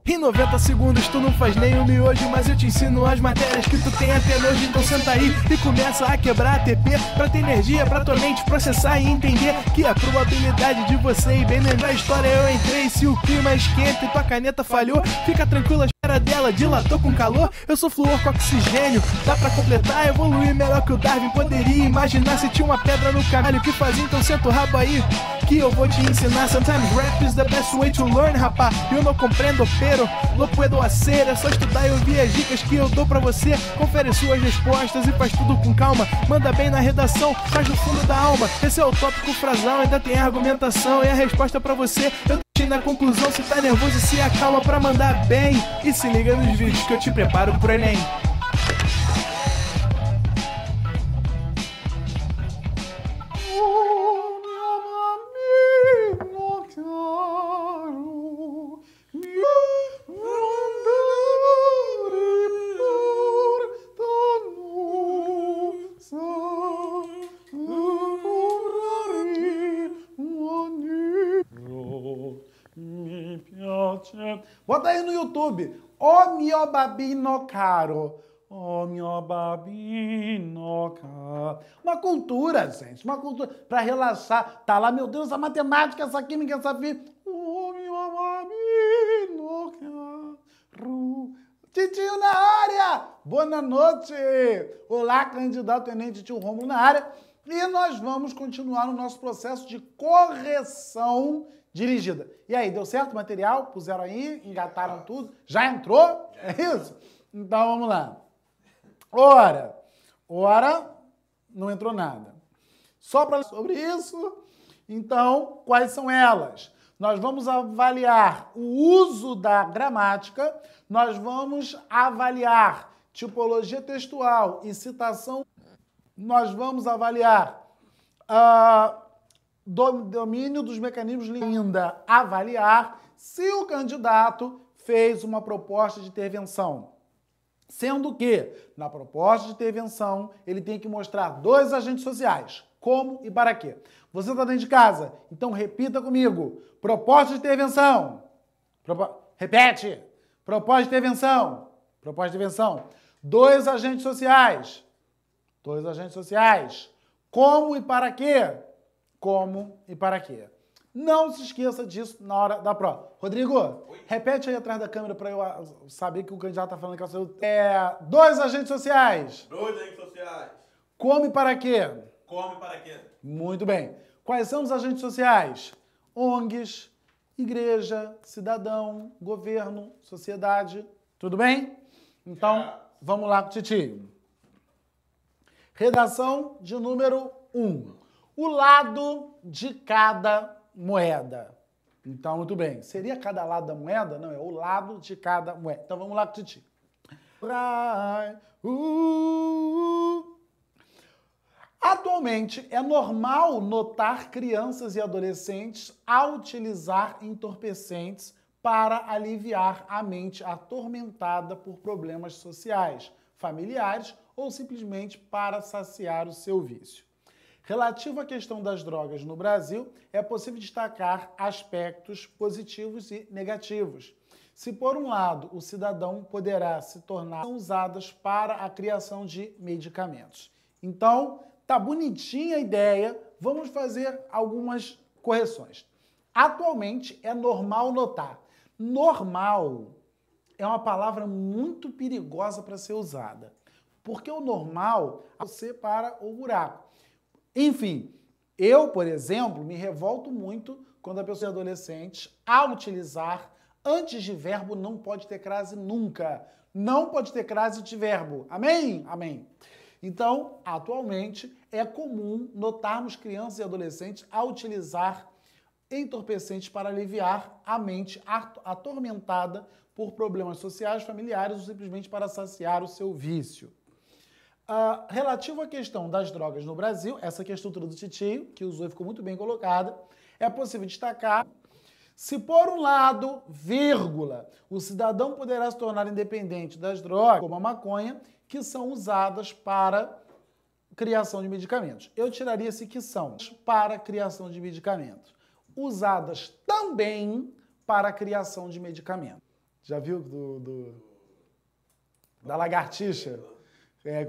Em 90 segundos tu não faz nem um miojo, mas eu te ensino as matérias que tu tem até nojo. Então senta aí e começa a quebrar ATP pra ter energia pra tua mente processar e entender que a probabilidade de você ir bem lembrar a história eu entrei. Se o clima esquenta e tua caneta falhou, fica tranquilo, a espera dela dilatou com calor. Eu sou flúor com oxigênio, dá pra completar, evoluir melhor que o Darwin poderia imaginar. Se tinha uma pedra no caminho que fazia, então senta o rabo aí que eu vou te ensinar. Sometimes rap is the best way to learn, rapá. Eu não compreendo, pero não puedo hacer. É só estudar e ouvir as dicas que eu dou pra você. Confere suas respostas e faz tudo com calma. Manda bem na redação, faz no fundo da alma. Esse é o tópico frasal, ainda tem argumentação. E a resposta pra você eu deixei na conclusão. Se tá nervoso, se acalma pra mandar bem. E se liga nos vídeos que eu te preparo pro Enem. Bota aí no YouTube. O mio babino caro. O mio babino caro. Uma cultura, gente. Uma cultura pra relaxar. Tá lá, meu Deus, essa matemática, essa química, essa física. O mio babino caro. Titinho na área. Boa noite. Olá, candidato Enem, Titio Rômulo na área. E nós vamos continuar no nosso processo de correção dirigida. E aí, deu certo o material? Puseram aí? Engataram tudo? Já entrou? É isso? Então, vamos lá. Ora, não entrou nada. Só para sobre isso, então, quais são elas? Nós vamos avaliar o uso da gramática, nós vamos avaliar tipologia textual e citação, nós vamos avaliar domínio dos mecanismos, ainda avaliar se o candidato fez uma proposta de intervenção. Sendo que, na proposta de intervenção, ele tem que mostrar 2 agentes sociais. Como e para quê? Você está dentro de casa, então repita comigo. Proposta de intervenção. Repete. Proposta de intervenção. Proposta de intervenção. 2 agentes sociais. 2 agentes sociais. Como e para quê? Como e para quê? Não se esqueça disso na hora da prova. Rodrigo, oi? Repete aí atrás da câmera para eu saber que o candidato está falando que é o seu... 2 agentes sociais. 2 agentes sociais. Como e para quê? Como e para quê? Muito bem. Quais são os agentes sociais? ONGs, igreja, cidadão, governo, sociedade. Tudo bem? Então, vamos lá com o Titio. Redação de número 1. O lado de cada moeda. Então, muito bem. Seria cada lado da moeda? Não, é o lado de cada moeda. Então, vamos lá com o Titi. Atualmente, é normal notar crianças e adolescentes a utilizar entorpecentes para aliviar a mente atormentada por problemas sociais, familiares ou simplesmente para saciar o seu vício. Relativo à questão das drogas no Brasil, é possível destacar aspectos positivos e negativos. Se, por um lado, o cidadão poderá se tornar usadas para a criação de medicamentos. Então, tá bonitinha a ideia, vamos fazer algumas correções. Atualmente, é normal notar. Normal é uma palavra muito perigosa para ser usada, porque o normal é você para o buraco. Enfim, eu, por exemplo, me revolto muito quando a pessoa é adolescente a utilizar antes de verbo não pode ter crase nunca. Não pode ter crase de verbo. Amém? Amém. Então, atualmente, é comum notarmos crianças e adolescentes a utilizar entorpecentes para aliviar a mente atormentada por problemas sociais, familiares ou simplesmente para saciar o seu vício. Relativo à questão das drogas no Brasil, essa aqui é a estrutura do Titio, que usou e ficou muito bem colocada, é possível destacar: se por um lado, vírgula, o cidadão poderá se tornar independente das drogas, como a maconha, que são usadas para criação de medicamentos. Eu tiraria esse que são para criação de medicamentos. Usadas também para criação de medicamentos. Já viu da lagartixa?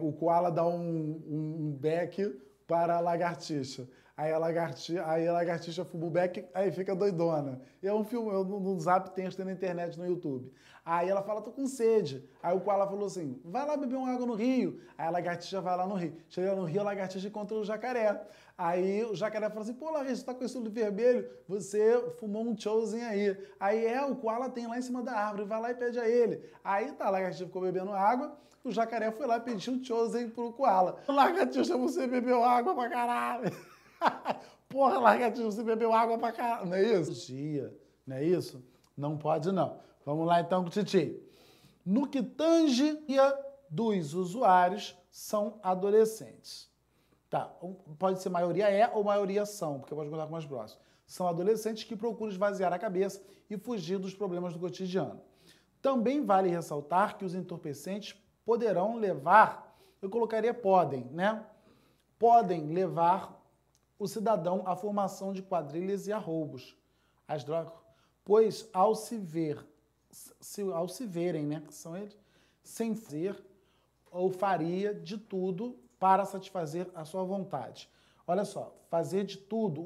O koala dá um beck para a lagartixa. Aí a lagartixa fuma o beck, aí fica doidona. E é um filme, no Zap tem na internet, no YouTube. Aí ela fala, tô com sede. Aí o koala falou assim, vai lá beber uma água no rio. Aí a lagartixa vai lá no rio. Chega no rio, a lagartixa encontra o jacaré. Aí o jacaré fala assim, pô, lagartixa, você tá com esse olho vermelho? Você fumou um chosen aí. Aí o koala tem lá em cima da árvore, vai lá e pede a ele. Aí tá, a lagartixa ficou bebendo água, o jacaré foi lá pedir um chosen pro koala. Lagartixa, você bebeu água pra caralho. Porra, lagartixa, você bebeu água pra caralho. Não é isso? Não é isso? Não pode, não. Vamos lá, então, com o Titi. No que tange dos usuários são adolescentes. Tá, pode ser maioria ou maioria são, porque pode mudar com mais próximo. São adolescentes que procuram esvaziar a cabeça e fugir dos problemas do cotidiano. Também vale ressaltar que os entorpecentes poderão levar, eu colocaria podem, né? Podem levar o cidadão à formação de quadrilhas e a roubos. As drogas, pois ao se verem, né, que são eles, sem fazer ou faria de tudo para satisfazer a sua vontade. Olha só, fazer de tudo,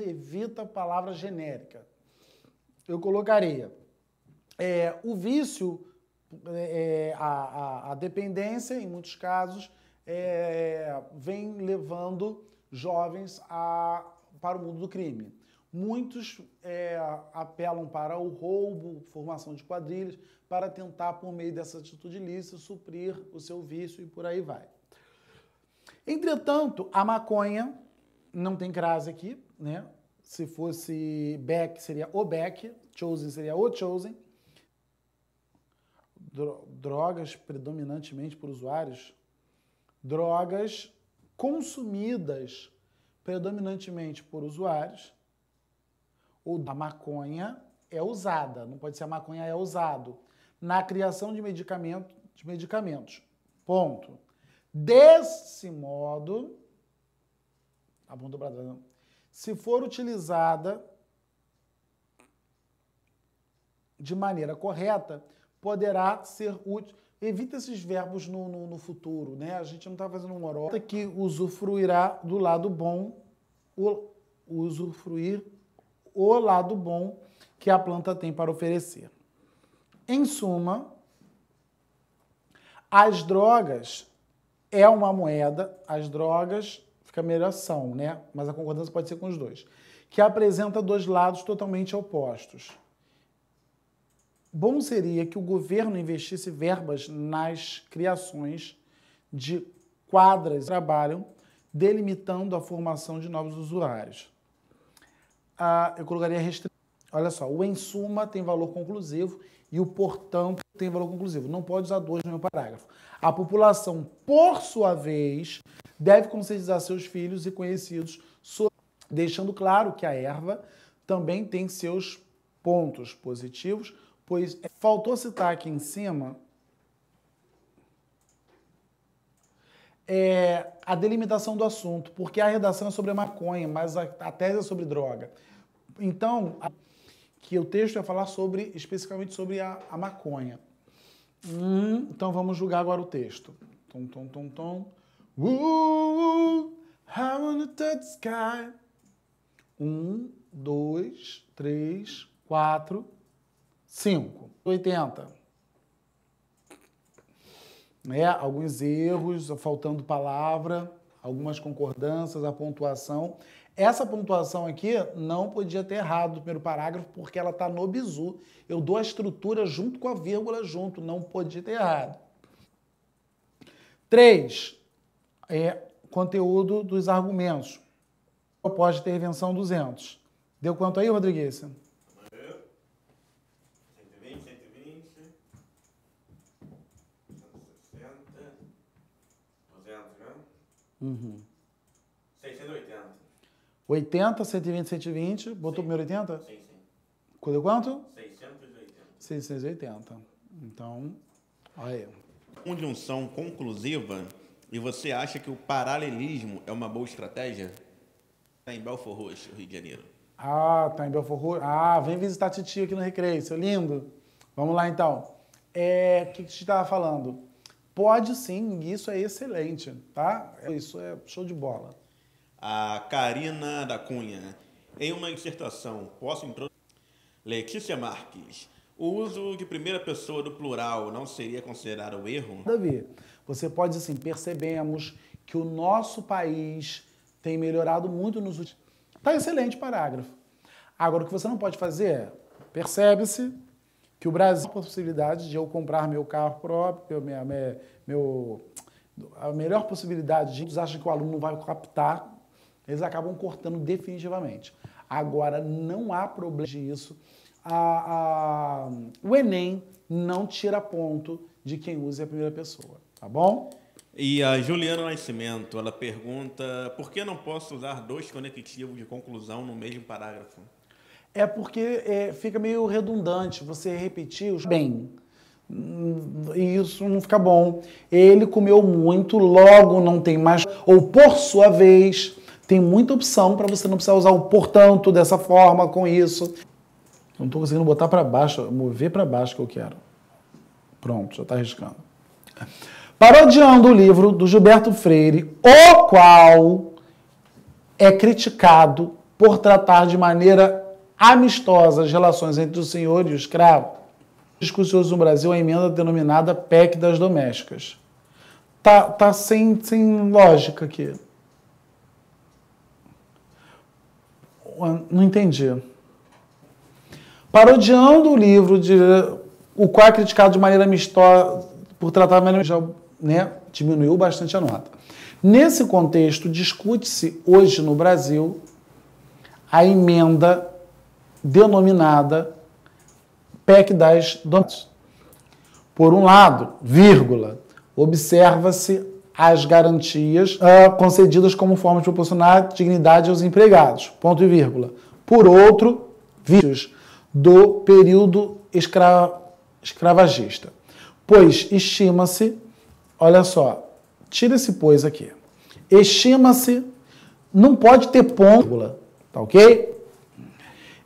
evita a palavra genérica. Eu colocaria o vício, a dependência, em muitos casos, vem levando jovens para o mundo do crime. Muitos apelam para o roubo, formação de quadrilhas, para tentar, por meio dessa atitude ilícita, suprir o seu vício e por aí vai. Entretanto, a maconha, não tem crase aqui, né? Se fosse Beck, seria o Beck, Chosen seria o Chosen. Drogas predominantemente por usuários. Drogas consumidas predominantemente por usuários. Ou a maconha é usada, não pode ser a maconha é usado, na criação de medicamentos. Ponto. Desse modo, se for utilizada de maneira correta, poderá ser útil. Evita esses verbos no futuro, né? A gente não está fazendo um moral que usufruirá do lado bom, usufruir o lado bom que a planta tem para oferecer. Em suma, as drogas é uma moeda, as drogas, fica melhor são, né? Mas a concordância pode ser com os dois, que apresenta dois lados totalmente opostos. Bom seria que o governo investisse verbas nas criações de quadras que trabalham, delimitando a formação de novos usuários. Eu colocaria restrição. Olha só, o em suma tem valor conclusivo e o portanto tem valor conclusivo. Não pode usar dois no meu parágrafo. A população, por sua vez, deve conscientizar seus filhos e conhecidos, deixando claro que a erva também tem seus pontos positivos, pois faltou citar aqui em cima a delimitação do assunto, porque a redação é sobre a maconha, mas a tese é sobre droga. Então, que o texto vai falar especificamente sobre a maconha. Então vamos julgar agora o texto. I wanna touch the sky. 1, 2, 3, 4, 5. 80. Alguns erros, faltando palavra, algumas concordâncias, a pontuação. Essa pontuação aqui não podia ter errado no primeiro parágrafo, porque ela está no bizu. Eu dou a estrutura junto com a vírgula junto, não podia ter errado. 3. Conteúdo dos argumentos. Proposta de intervenção 200. Deu quanto aí, Rodrigues? 120, 160, 200, né? 680. 80, 120, 120. Botou o primeiro 80? Sim. Deu quanto? 680. 680. Então, olha aí. Conjunção conclusiva, e você acha que o paralelismo é uma boa estratégia? Está em Belford Roxo, Rio de Janeiro. Tá em Belford Roxo. Vem visitar a titia aqui no Recreio, seu lindo. Vamos lá, então. O que a gente estava falando? Pode sim, isso é excelente, tá? Isso é show de bola. A Karina da Cunha. Em uma dissertação, posso introduzir? Letícia Marques. O uso de primeira pessoa do plural não seria considerado erro? Davi, você pode dizer assim, percebemos que o nosso país tem melhorado muito nos últimos... Tá excelente parágrafo. Agora, o que você não pode fazer é, percebe-se que o Brasil tem a possibilidade de eu comprar meu carro próprio, a melhor possibilidade, eles acham que o aluno não vai captar, eles acabam cortando definitivamente. Agora, não há problema disso. O Enem não tira ponto de quem usa a primeira pessoa, tá bom? E a Juliana Nascimento, ela pergunta, por que não posso usar dois conectivos de conclusão no mesmo parágrafo? É porque fica meio redundante você repetir os bem. E isso não fica bom. Ele comeu muito, logo não tem mais. Ou por sua vez, tem muita opção para você não precisar usar o portanto dessa forma, com isso. Não estou conseguindo botar para baixo, mover para baixo que eu quero. Pronto, já está arriscando. Parodiando o livro do Gilberto Freire, o qual é criticado por tratar de maneira amistosa as relações entre o senhor e o escravo, discursioso no Brasil a emenda denominada PEC das domésticas. Tá sem lógica aqui. Não entendi. Parodiando o livro, o qual é criticado de maneira amistosa por tratar de maneira, né, diminuiu bastante a nota. Nesse contexto, discute-se hoje no Brasil a emenda denominada PEC das domésticas. Por um lado, vírgula, observa-se as garantias concedidas como forma de proporcionar dignidade aos empregados, ponto e vírgula. Por outro, vícios do período escravagista. Pois estima-se, olha só, tira esse pois aqui, estima-se, não pode ter ponto, tá ok?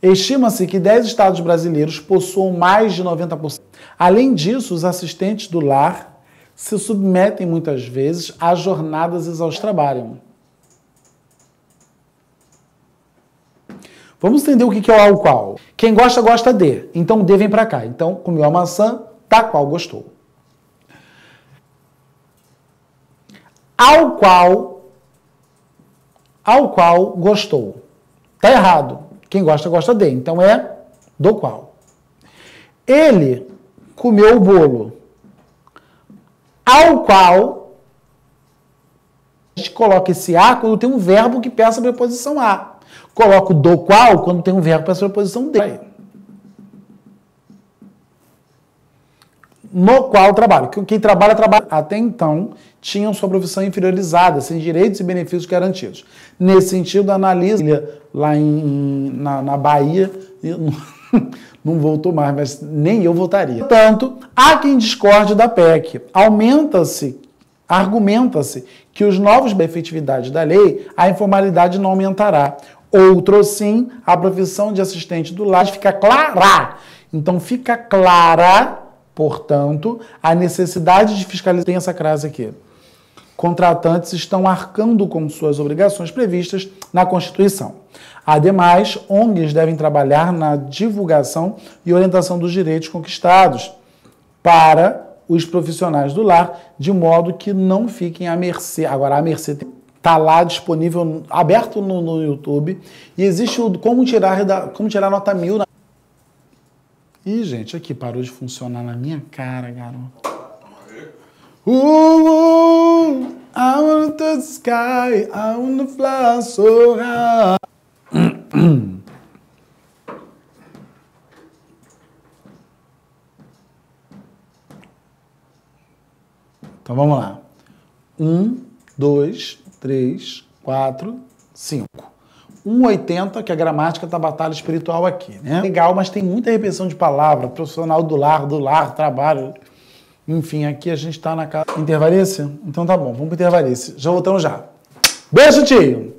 Estima-se que 10 estados brasileiros possuam mais de 90%. Além disso, os assistentes do lar se submetem muitas vezes a jornadas exaustivas de trabalho. Vamos entender o que é o ao qual. Quem gosta, gosta de. Então, D vem pra cá. Então, comeu a maçã, da qual gostou. Ao qual gostou. Tá errado. Quem gosta, gosta de. Então, é do qual. Ele comeu o bolo. Ao qual, a gente coloca esse a quando tem um verbo que peça a preposição a. Coloco do qual quando tem um verbo que peça a preposição de. No qual trabalho. Quem trabalha, trabalha. Até então, tinham sua profissão inferiorizada, sem direitos e benefícios garantidos. Nesse sentido, analisa lá na Bahia, não voltou mais, mas nem eu voltaria. Portanto, há quem discorde da PEC. Argumenta-se que os novos efetividades da lei, a informalidade não aumentará. Outro sim, a profissão de assistente do lar fica clara. Então, fica clara, portanto, a necessidade de fiscalizar. Tem essa crase aqui. Contratantes estão arcando com suas obrigações previstas na Constituição. Ademais, ONGs devem trabalhar na divulgação e orientação dos direitos conquistados para os profissionais do lar, de modo que não fiquem à mercê. Agora, a mercê está lá disponível, aberto no YouTube, e existe o como tirar nota 1000. Ih, gente, aqui parou de funcionar na minha cara, garoto. I wanna touch the sky, I wanna fly so high. Então vamos lá. 1, 2, 3, 4, 5. 1,80, que a gramática da batalha espiritual aqui, né? Legal, mas tem muita repetição de palavra. Profissional do lar, trabalho. Enfim, aqui a gente tá na casa. Intervalice? Então tá bom, vamos pro intervalice. Já voltamos já. Beijo, tio!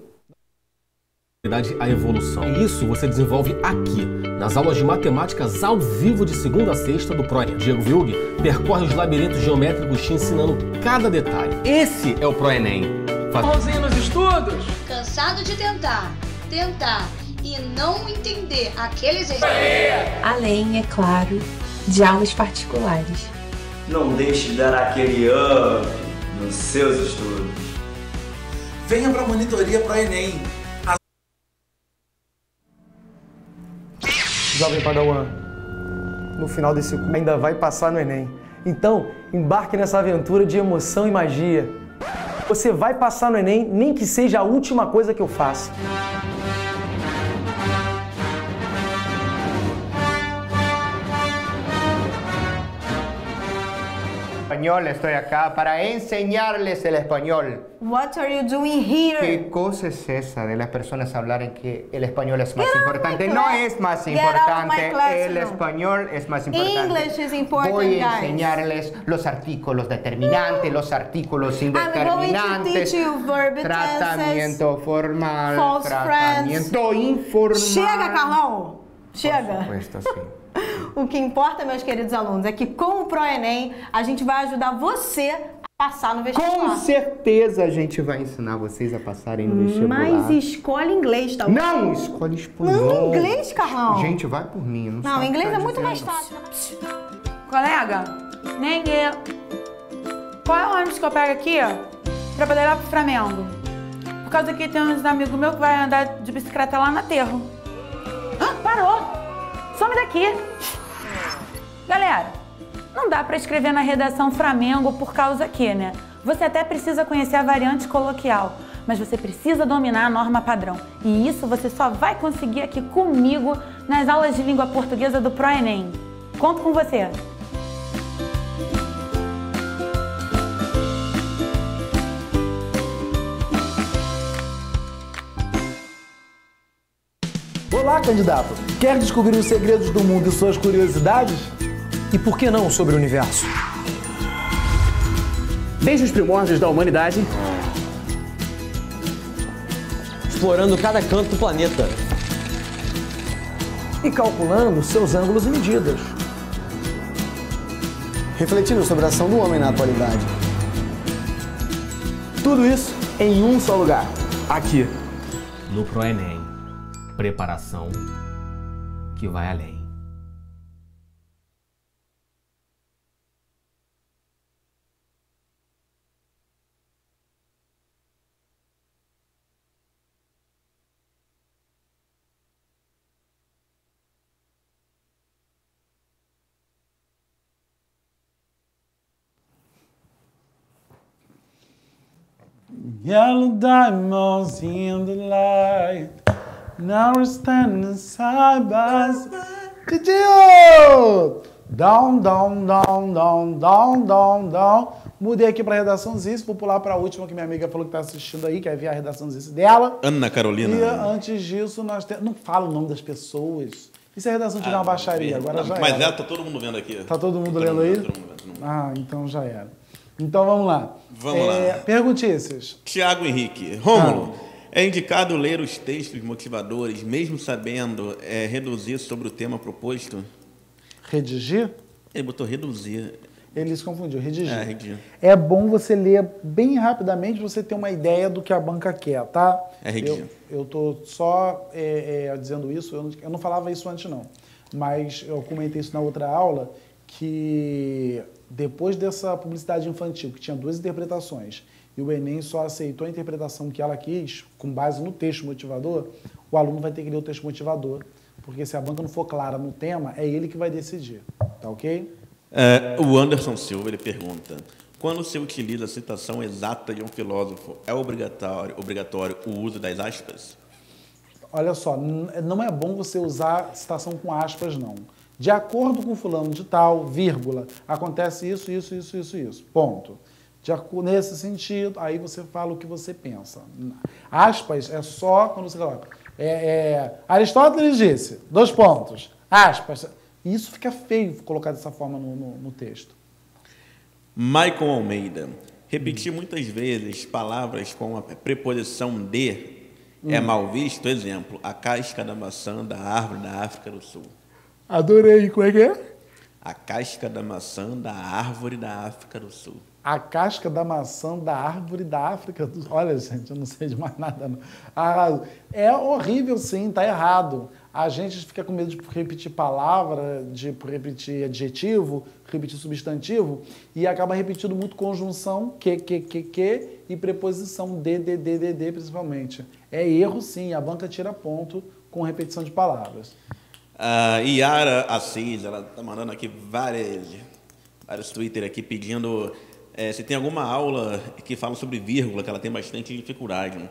a evolução. E isso você desenvolve aqui, nas aulas de matemáticas ao vivo de segunda a sexta do ProEnem. Diego Vilg percorre os labirintos geométricos te ensinando cada detalhe. Esse é o ProEnem. Mãozinha nos estudos? Cansado de tentar e não entender aqueles Além, é claro, de aulas particulares. Não deixe de dar aquele up nos seus estudos. Venha para a monitoria ProEnem. Jovem Padawan, no final desse curso ainda vai passar no Enem. Então, embarque nessa aventura de emoção e magia. Você vai passar no Enem, nem que seja a última coisa que eu faça. Estoy acá para enseñarles el español. What are you doing here? ¿Qué cosa es esa de las personas hablar que el español es más importante? No es más Get out of my importante, classroom. el español es más importante. English is important, Voy a guys. enseñarles los artículos determinantes, los artículos I'm going to indeterminantes, teach you verb tratamiento formal, false tratamiento informal. Chega, Carlão! Chega! Por supuesto, sim. O que importa, meus queridos alunos, é que com o ProEnem a gente vai ajudar você a passar no vestibular. Com certeza a gente vai ensinar vocês a passarem no vestibular. Mas escolhe inglês, tá bom? Não, escolhe espanhol. Não, inglês, Carlão. Gente, vai por mim. Não, inglês é muito mais fácil. Colega, nem eu. Qual é o ônibus que eu pego aqui, ó, pra poder ir lá pro Flamengo? Por causa que tem uns amigos meus que vai andar de bicicleta lá no aterro. Ah, parou! Some daqui! Galera, não dá pra escrever na redação Flamengo por causa que, né? Você até precisa conhecer a variante coloquial, mas você precisa dominar a norma padrão. E isso você só vai conseguir aqui comigo nas aulas de língua portuguesa do ProEnem. Conto com você! Olá, candidato! Quer descobrir os segredos do mundo e suas curiosidades? E por que não sobre o universo? Desde os primórdios da humanidade, Explorando cada canto do planeta. E calculando seus ângulos e medidas. refletindo sobre a ação do homem na atualidade. Tudo isso em um só lugar, aqui. No ProEnem. Preparação que vai além. Yellow diamonds in the light. Now we're standing side by side. Down, down, down, down, down, down, down. Mudei aqui para a redação Zice, vou pular para a última que minha amiga falou que está assistindo aí, quer ver a redação Zice dela. Ana Carolina. E antes disso, nós temos... Não fala o nome das pessoas. E se a redação tiver uma baixaria? Agora não, já mas era. ela tá todo mundo vendo aqui. Tá todo mundo lendo aí? Todo mundo. Ah, então já era. Então vamos lá. Vamos lá. Perguntícias. Tiago Henrique. Rômulo, é indicado ler os textos motivadores, mesmo sabendo reduzir sobre o tema proposto? Redigir? Ele botou reduzir. Ele se confundiu, redigir. Redigir. É bom você ler bem rapidamente para você ter uma ideia do que a banca quer, tá? Redigir. Eu tô só dizendo isso, eu não falava isso antes não, mas eu comentei isso na outra aula, que depois dessa publicidade infantil, que tinha 2 interpretações, e o Enem só aceitou a interpretação que ela quis, com base no texto motivador, o aluno vai ter que ler o texto motivador, porque se a banca não for clara no tema, é ele que vai decidir, tá ok? O Anderson Silva, ele pergunta, quando se utiliza a citação exata de um filósofo, é obrigatório o uso das aspas? Olha só, não é bom você usar citação com aspas, não. De acordo com fulano de tal, vírgula, acontece isso, isso, isso, isso, isso. Ponto. Nesse sentido, aí você fala o que você pensa. Aspas é só quando você coloca. Aristóteles disse, 2 pontos, aspas. Isso fica feio colocar dessa forma no texto. Michael Almeida. Repetir muitas vezes palavras com a preposição de é mal visto? Exemplo, a casca da maçã da árvore da África do Sul. Adorei, como é que é? A casca da maçã da árvore da África do Sul. A casca da maçã da árvore da África do Sul. Olha, gente, eu não sei de mais nada, não. É horrível, sim, tá errado. A gente fica com medo de repetir palavra, de repetir adjetivo, repetir substantivo, e acaba repetindo muito conjunção, que, e preposição de, principalmente. É erro, sim, a banca tira ponto com repetição de palavras. A Yara Assis, ela tá mandando aqui vários Twitter aqui pedindo se tem alguma aula que fala sobre vírgula, que ela tem bastante dificuldade.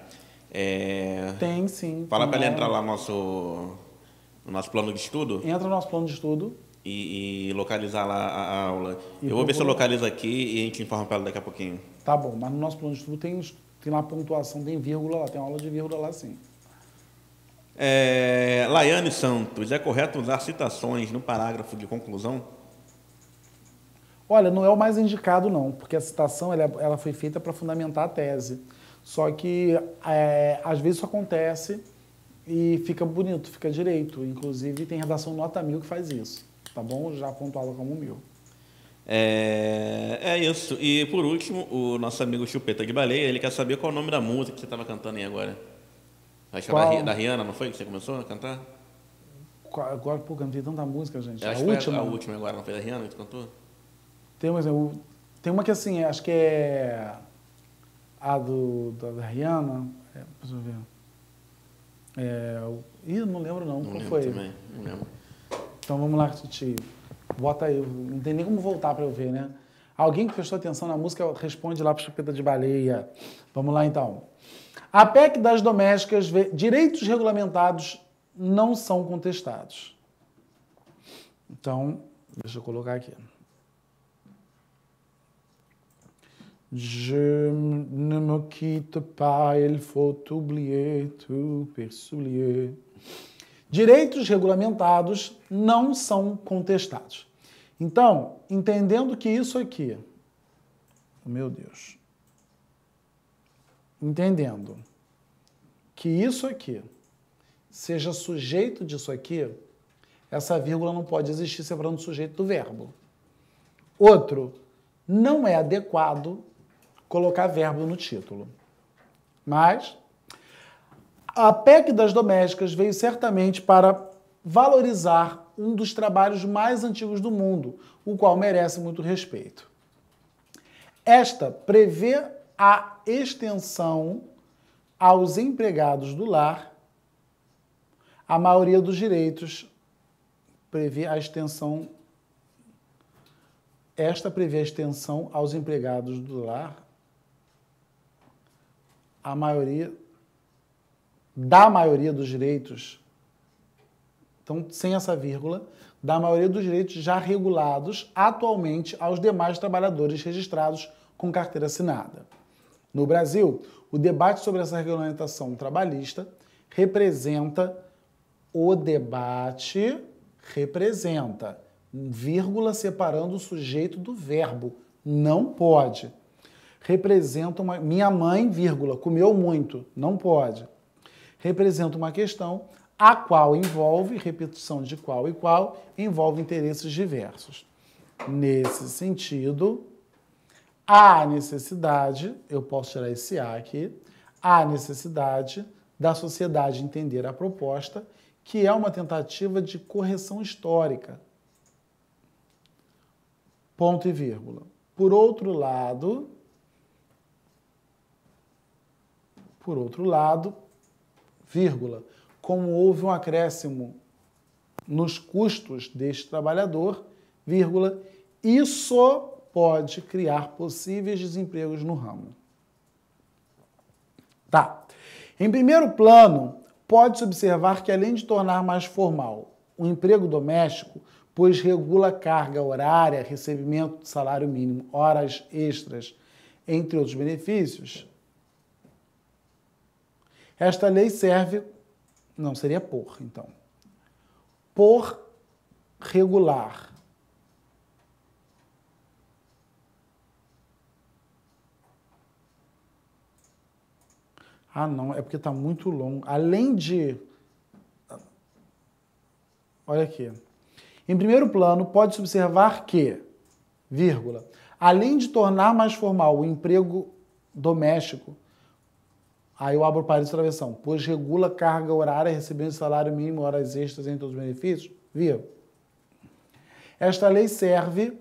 Tem, sim. Fala para ela entrar lá no nosso plano de estudo. Entra no nosso plano de estudo. E localizar lá a aula. Eu vou ver se eu localizo aqui e a gente informa para ela daqui a pouquinho. Tá bom, mas no nosso plano de estudo tem lá pontuação, tem vírgula lá, tem aula de vírgula lá, sim. Laiane Santos, é correto usar citações no parágrafo de conclusão? Olha, não é o mais indicado não, porque a citação ela foi feita para fundamentar a tese. Só que às vezes isso acontece e fica bonito, fica direito. Inclusive tem redação nota 1000 que faz isso, tá bom? Já pontuada como 1000. É isso. E por último, o nosso amigo Chupeta de Baleia, ele quer saber qual é o nome da música que você estava cantando aí agora. Acho que é da Rihanna, não foi que você começou a cantar? Agora, pô, cantei tanta música, gente. Acho que foi a última agora, não foi da Rihanna que você cantou? Tem uma que assim, acho que é a da Rihanna. Deixa eu ver. Não lembro não. Qual foi? Também, não lembro. Então vamos lá, Titi. Bota aí. Não tem nem como voltar para eu ver, né? Alguém que prestou atenção na música responde lá para o Chupeta de Baleia. Vamos lá então. A PEC das domésticas vê direitos regulamentados não são contestados. Então, deixa eu colocar aqui. Je ne me quitte pas, il faut oublier, tout persoulier. Direitos regulamentados não são contestados. Então, entendendo que isso aqui, meu Deus, entendendo que isso aqui seja sujeito disso aqui, essa vírgula não pode existir separando o sujeito do verbo. Outro, não é adequado colocar verbo no título. Mas a PEC das domésticas veio certamente para valorizar um dos trabalhos mais antigos do mundo, o qual merece muito respeito. Esta prevê a extensão aos empregados do lar, a maioria dos direitos prevê a extensão. Esta prevê a extensão aos empregados do lar, a maioria dos direitos, então sem essa vírgula, da maioria dos direitos já regulados atualmente aos demais trabalhadores registrados com carteira assinada. No Brasil, o debate sobre essa regulamentação trabalhista vírgula separando o sujeito do verbo. Não pode. Representa minha mãe, vírgula, comeu muito. Não pode. Representa uma questão a qual envolve, repetição de qual e qual, envolve interesses diversos. Nesse sentido, há necessidade, eu posso tirar esse A aqui, há necessidade da sociedade entender a proposta, que é uma tentativa de correção histórica. Ponto e vírgula. Por outro lado, vírgula, como houve um acréscimo nos custos deste trabalhador, vírgula, isso pode criar possíveis desempregos no ramo. Tá. Em primeiro plano, pode-se observar que, além de tornar mais formal o emprego doméstico, pois regula carga horária, recebimento de salário mínimo, horas extras, entre outros benefícios, esta lei serve, não seria por, então, por regular Ah, não, é porque está muito longo. Além de... Olha aqui. Em primeiro plano, pode-se observar que, vírgula, além de tornar mais formal o emprego doméstico, aí eu abro parênteses outra versão, pois regula carga horária recebendo salário mínimo, horas extras entre os benefícios, vírgula. Esta lei serve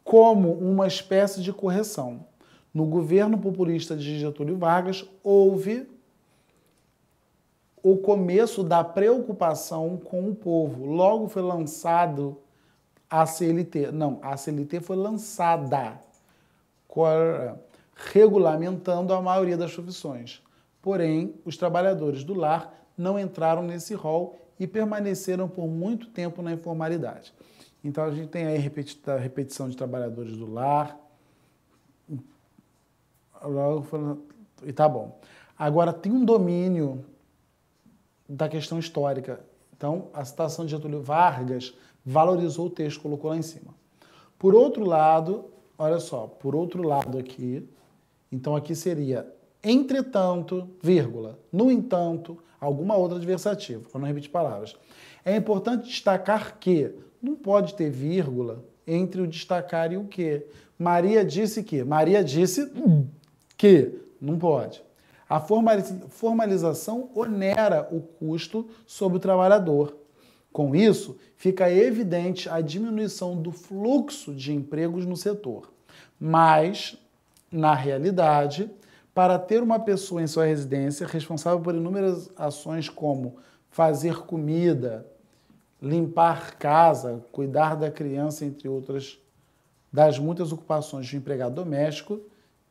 como uma espécie de correção. No governo populista de Getúlio Vargas, houve o começo da preocupação com o povo. Logo foi lançado a CLT. Não, a CLT foi lançada, regulamentando a maioria das profissões. Porém, os trabalhadores do lar não entraram nesse rol e permaneceram por muito tempo na informalidade. Então, a gente tem aí repetição de trabalhadores do lar. E tá bom. Agora, tem um domínio da questão histórica. Então, a citação de Getúlio Vargas valorizou o texto, colocou lá em cima. Por outro lado, olha só, por outro lado aqui, então aqui seria, entretanto, vírgula, no entanto, alguma outra adversativa, para não repetir palavras. É importante destacar que não pode ter vírgula entre o destacar e o que. Maria disse que. Maria disse que. Não pode. A formalização onera o custo sobre o trabalhador. Com isso, fica evidente a diminuição do fluxo de empregos no setor. Mas, na realidade, para ter uma pessoa em sua residência responsável por inúmeras ações como fazer comida, limpar casa, cuidar da criança, entre outras, das muitas ocupações de empregado doméstico,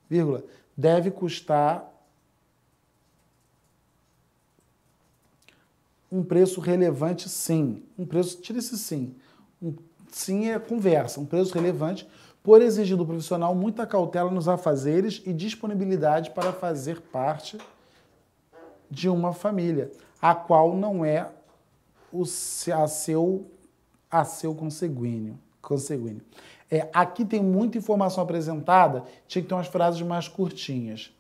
vírgula, deve custar um preço relevante, sim. Um preço, tira esse sim. Sim é conversa. Um preço relevante por exigir do profissional muita cautela nos afazeres e disponibilidade para fazer parte de uma família, a qual não é a seu consanguíneo. Aqui tem muita informação apresentada, tinha que ter umas frases mais curtinhas.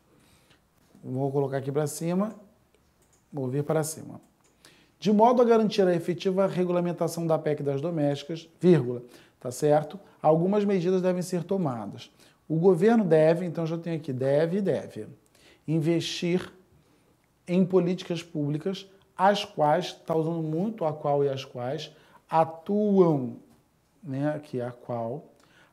Vou colocar aqui para cima, vou vir para cima. De modo a garantir a efetiva regulamentação da PEC das domésticas, vírgula, tá certo? Algumas medidas devem ser tomadas. O governo deve, então já tenho aqui, deve, investir em políticas públicas, as quais, está usando muito a qual e as quais, atuam, né, aqui a qual,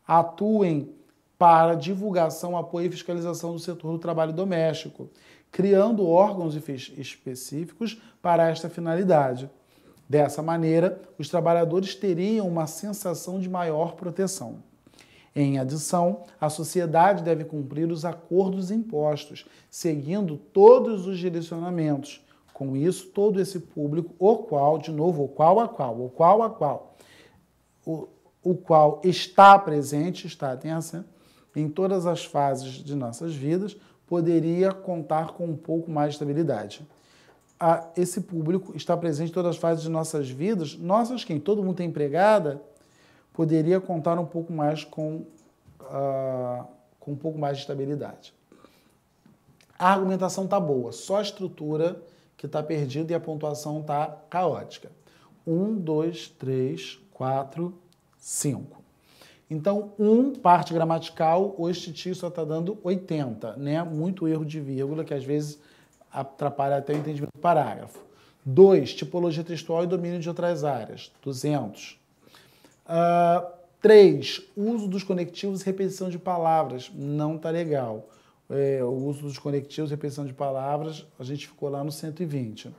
atuem para divulgação, apoio e fiscalização do setor do trabalho doméstico, criando órgãos específicos para esta finalidade. Dessa maneira, os trabalhadores teriam uma sensação de maior proteção. Em adição, a sociedade deve cumprir os acordos impostos, seguindo todos os direcionamentos. Com isso, todo esse público, o qual está presente, em todas as fases de nossas vidas, poderia contar com um pouco mais de estabilidade. Esse público está presente em todas as fases de nossas vidas, quem? Todo mundo tem empregada, poderia contar um pouco mais com um pouco mais de estabilidade. A argumentação está boa, só a estrutura que está perdida e a pontuação está caótica. 1, 2, 3, 4, 5. Então, parte gramatical, o Estitio só está dando 80, né? Muito erro de vírgula, que às vezes atrapalha até o entendimento do parágrafo. 2, tipologia textual e domínio de outras áreas, 200. 3, uso dos conectivos e repetição de palavras, não está legal. O uso dos conectivos e repetição de palavras, a gente ficou lá no 120.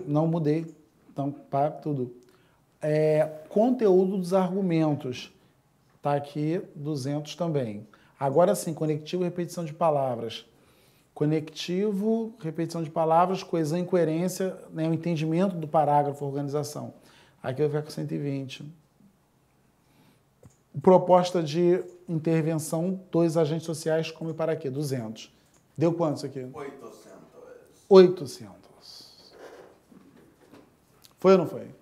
Não mudei, então, para tudo. Conteúdo dos argumentos, está aqui 200 também. Agora sim, conectivo e repetição de palavras. Conectivo, repetição de palavras, coesão e coerência, né, o entendimento do parágrafo, organização. Aqui eu vou ficar com 120. Proposta de intervenção, 2 agentes sociais, como e para quê? 200. Deu quanto isso aqui? 800. Foi ou não foi?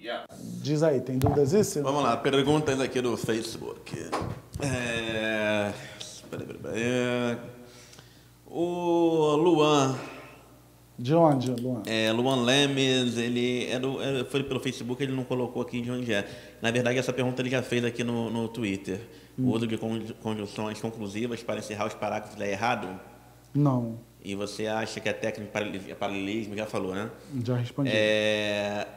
Yes. Diz aí, tem dúvidas disso? Vamos lá, perguntas aqui do Facebook. O Luan. De onde, Luan? Luan Lemes, ele foi pelo Facebook, ele não colocou aqui de onde é. Na verdade, essa pergunta ele já fez aqui no Twitter. O uso de conjunções conclusivas para encerrar os parágrafos é errado? Não. E você acha que é técnico de paralelismo? Já falou, né? Já respondi.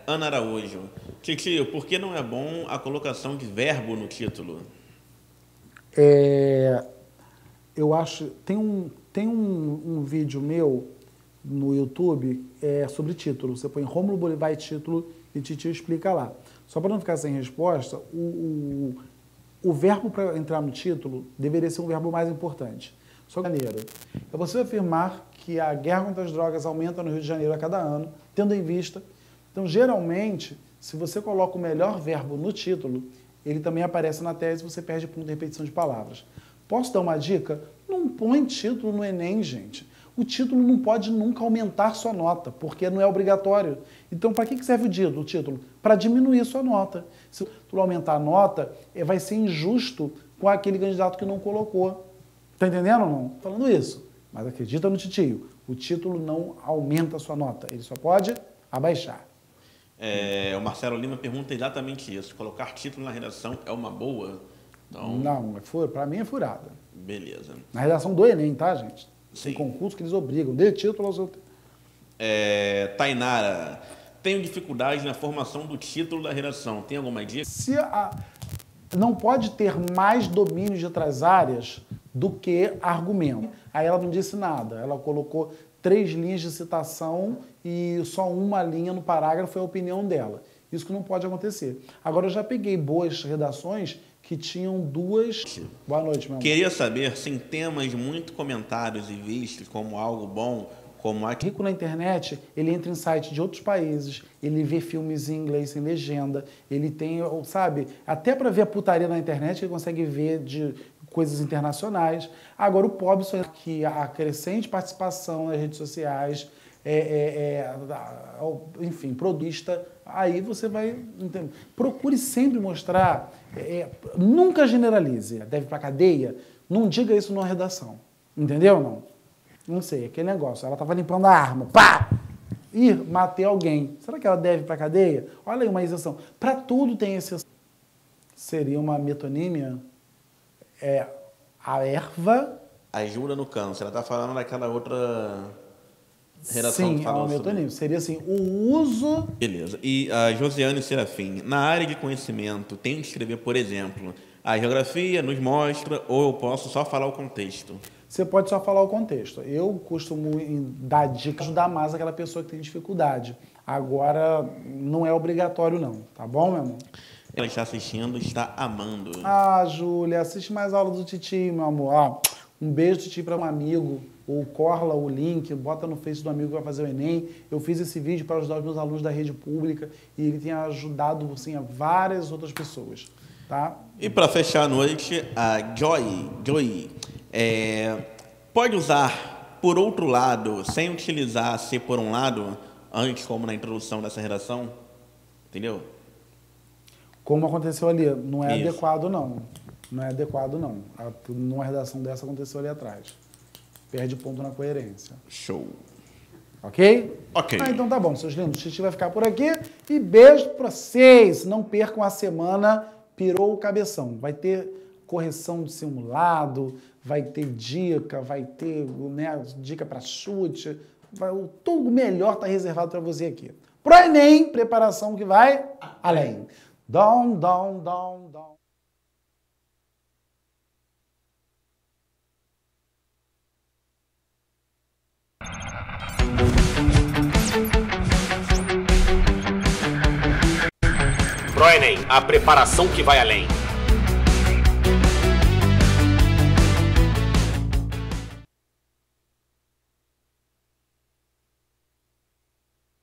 Ana Araújo. Titio, por que não é bom a colocação de verbo no título? Eu acho... Tem um vídeo meu no YouTube sobre título. Você põe Rômulo Bolivar e título e Titio explica lá. Só para não ficar sem resposta, o verbo para entrar no título deveria ser um verbo mais importante. Só que é você afirmar que a guerra contra as drogas aumenta no Rio de Janeiro a cada ano, tendo em vista. Então, geralmente, se você coloca o melhor verbo no título, ele também aparece na tese e você perde ponto de repetição de palavras. Posso dar uma dica? Não põe título no Enem, gente. O título não pode nunca aumentar sua nota, porque não é obrigatório. Então, para que serve o título? Para diminuir sua nota. Se o título aumentar a nota, vai ser injusto com aquele candidato que não colocou. Tá entendendo ou não? Falando isso. Mas acredita no Titio. O título não aumenta a sua nota. Ele só pode abaixar. O Marcelo Lima pergunta exatamente isso. Colocar título na redação é uma boa? Então... Não, para mim é furada. Beleza. Na redação do Enem, tá, gente? Sim. Tem concurso que eles obrigam. Dê título aos outros. Tainara. Tenho dificuldade na formação do título da redação. Tem alguma dica? Não pode ter mais domínio de outras áreas do que argumento. Aí ela não disse nada. Ela colocou 3 linhas de citação e só uma linha no parágrafo foi a opinião dela. Isso que não pode acontecer. Agora, eu já peguei boas redações que tinham 2... Boa noite, meu amor. Queria saber se em temas muito comentados e vistos como algo bom, como aqui... Rico na internet, ele entra em sites de outros países, ele vê filmes em inglês sem legenda, ele tem, sabe, até para ver a putaria na internet, ele consegue ver de coisas internacionais. Agora, o pobre só que a crescente participação nas redes sociais, enfim, produzista, aí você vai... Entender. Procure sempre mostrar, nunca generalize, deve para cadeia, não diga isso numa redação, entendeu ou não? Não sei, aquele negócio. Ela estava limpando a arma. Pá! Ih, matei alguém. Será que ela deve ir para cadeia? Olha aí uma exceção. Para tudo tem exceção. Seria uma metonímia? A erva... Ajuda no câncer. Ela está falando daquela outra redação Sim, que falou é uma metonímia. sobre... Seria assim, o uso... Beleza. E a Josiane Serafim. Na área de conhecimento, tem que escrever, por exemplo, a geografia nos mostra ou eu posso só falar o contexto? Você pode só falar o contexto. Eu costumo dar dicas, ajudar mais aquela pessoa que tem dificuldade. Agora, não é obrigatório não, tá bom, meu amor? Ela está assistindo, está amando. Ah, Júlia, assiste mais aula do Titio, meu amor. Um beijo, Titio, para um amigo. Ou corla o link, bota no Face do amigo que vai fazer o Enem. Eu fiz esse vídeo para ajudar os meus alunos da rede pública e ele tem ajudado, assim, a várias outras pessoas, tá? E para fechar a noite, a Joy, pode usar por outro lado, sem utilizar ser por um lado, antes como na introdução dessa redação? Entendeu? Como aconteceu ali, não é Isso. adequado não. Não é adequado não. Numa redação dessa aconteceu ali atrás. Perde ponto na coerência. Show. Ok? Ok. Então tá bom, seus lindos. O Titi vai ficar por aqui. E beijo pra vocês. Não percam a semana Pirou o Cabeção. Vai ter correção de simulado, vai ter dica, vai ter, né, dica para chute. Tudo melhor tá reservado para você aqui. Pro Enem, preparação que vai além. Down, down, down, down. Pro Enem, a preparação que vai além.